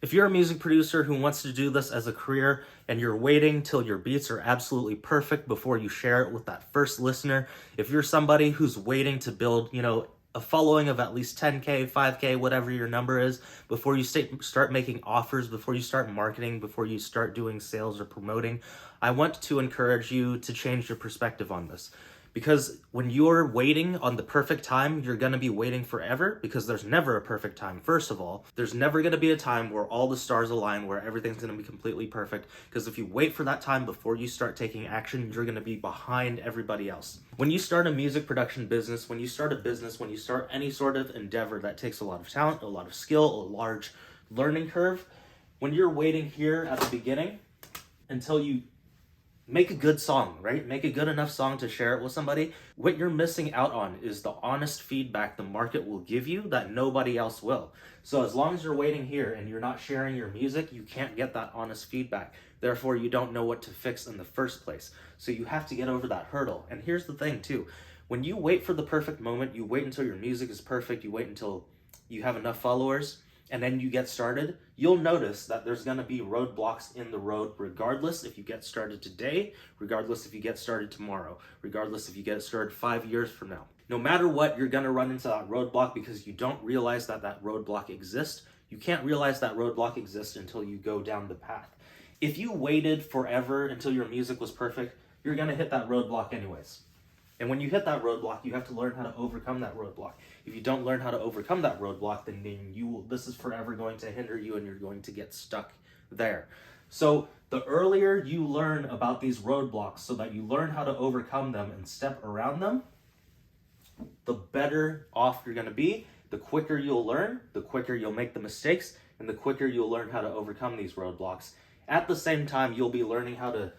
If you're a music producer who wants to do this as a career and you're waiting till your beats are absolutely perfect before you share it with that first listener, if you're somebody who's waiting to build, a following of at least 10K, 5K, whatever your number is, before you start making offers, before you start marketing, before you start doing sales or promoting, I want to encourage you to change your perspective on this. Because when you're waiting on the perfect time, you're going to be waiting forever, because there's never a perfect time. First of all, there's never going to be a time where all the stars align, where everything's going to be completely perfect. Because if you wait for that time before you start taking action, you're going to be behind everybody else. When you start a music production business, when you start a business, when you start any sort of endeavor that takes a lot of talent, a lot of skill, a large learning curve, when you're waiting here at the beginning until you make a good song, right? Make a good enough song to share it with somebody. What you're missing out on is the honest feedback the market will give you that nobody else will. So as long as you're waiting here and you're not sharing your music, you can't get that honest feedback. Therefore, you don't know what to fix in the first place. So you have to get over that hurdle. And here's the thing too. When you wait for the perfect moment, you wait until your music is perfect, you wait until you have enough followers, and then you get started, you'll notice that there's going to be roadblocks in the road, regardless if you get started today, regardless if you get started tomorrow, regardless if you get started 5 years from now. No matter what, you're going to run into that roadblock because you don't realize that that roadblock exists. You can't realize that roadblock exists until you go down the path. If you waited forever until your music was perfect, you're going to hit that roadblock anyways. And when you hit that roadblock, you have to learn how to overcome that roadblock. If you don't learn how to overcome that roadblock, then this is forever going to hinder you and you're going to get stuck there. So the earlier you learn about these roadblocks so that you learn how to overcome them and step around them, the better off you're going to be. The quicker you'll learn, the quicker you'll make the mistakes, and the quicker you'll learn how to overcome these roadblocks. At the same time, you'll be learning how to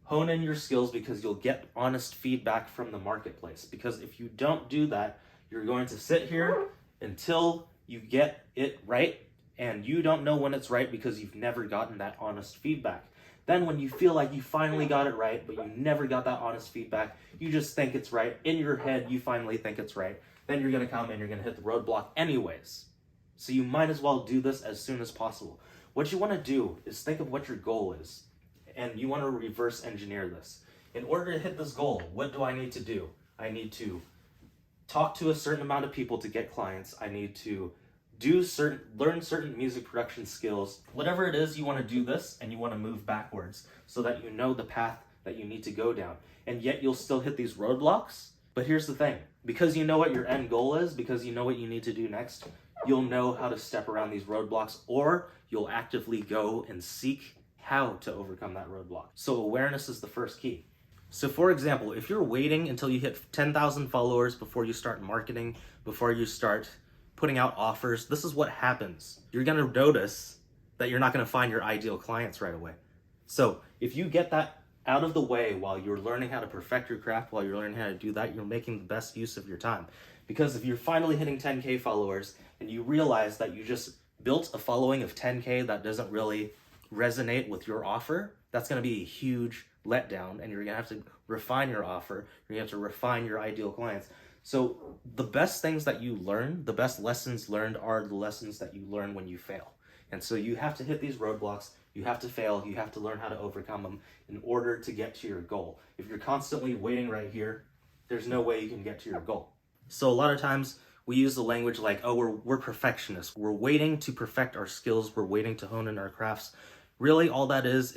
hone in your skills because you'll get honest feedback from the marketplace. Because if you don't do that, you're going to sit here until you get it right, and you don't know when it's right because you've never gotten that honest feedback. Then when you feel like you finally got it right, but you never got that honest feedback, you just think it's right. In your head, you finally think it's right. Then you're going to come and you're going to hit the roadblock anyways. So you might as well do this as soon as possible. What you want to do is think of what your goal is. And you want to reverse engineer this. In order to hit this goal, what do I need to do? I need to talk to a certain amount of people to get clients. I need to learn certain music production skills. Whatever it is, you want to do this and you want to move backwards so that you know the path that you need to go down. And yet you'll still hit these roadblocks. But here's the thing. Because you know what your end goal is, because you know what you need to do next, you'll know how to step around these roadblocks, or you'll actively go and seek how to overcome that roadblock. So awareness is the first key. So for example, if you're waiting until you hit 10,000 followers before you start marketing, before you start putting out offers, this is what happens. You're gonna notice that you're not gonna find your ideal clients right away. So if you get that out of the way while you're learning how to perfect your craft, while you're learning how to do that, you're making the best use of your time. Because if you're finally hitting 10K followers and you realize that you just built a following of 10K that doesn't really resonate with your offer, that's going to be a huge letdown, and you're going to have to refine your offer. You're going to have to refine your ideal clients. So the best things that you learn, the best lessons learned, are the lessons that you learn when you fail. And so you have to hit these roadblocks, you have to fail, you have to learn how to overcome them in order to get to your goal. If you're constantly waiting right here, there's no way you can get to your goal. So a lot of times we use the language like, oh, we're perfectionists. We're waiting to perfect our skills. We're waiting to hone in our crafts. Really, all that is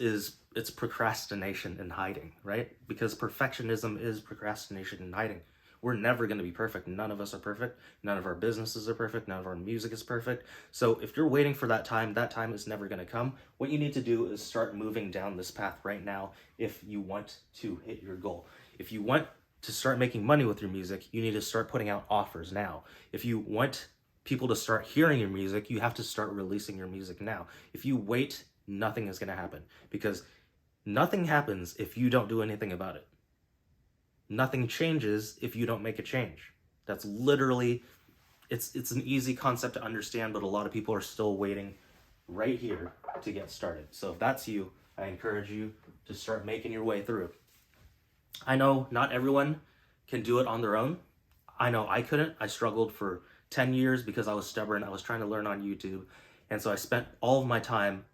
it's procrastination in hiding, right? Because perfectionism is procrastination in hiding. We're never going to be perfect. None of us are perfect. None of our businesses are perfect. None of our music is perfect. So if you're waiting for that time is never going to come. What you need to do is start moving down this path right now if you want to hit your goal. If you want to start making money with your music, you need to start putting out offers now. If you want people to start hearing your music, you have to start releasing your music now. If you wait, nothing is going to happen, because nothing happens if you don't do anything about it. Nothing changes if you don't make a change. That's literally, it's an easy concept to understand, but a lot of people are still waiting right here to get started. So if that's you, I encourage you to start making your way through. I know not everyone can do it on their own. I know I couldn't. I struggled for 10 years because I was stubborn. I was trying to learn on YouTube. And so I spent all of my time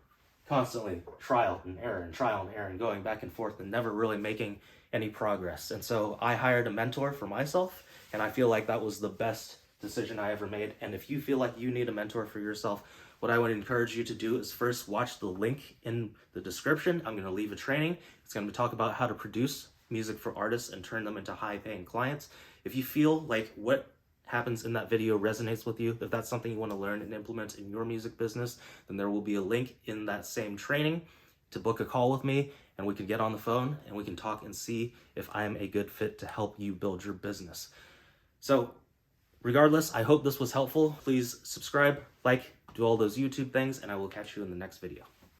constantly trial and error, and going back and forth and never really making any progress. And so I hired a mentor for myself, and I feel like that was the best decision I ever made. And if you feel like you need a mentor for yourself, what I would encourage you to do is first watch the link in the description. I'm going to leave a training. It's going to talk about how to produce music for artists and turn them into high-paying clients. If you feel like what happens in that video resonates with you, if that's something you want to learn and implement in your music business, then there will be a link in that same training to book a call with me, and we can get on the phone and we can talk and see if I am a good fit to help you build your business. So regardless, I hope this was helpful. Please subscribe, like, do all those YouTube things, and I will catch you in the next video.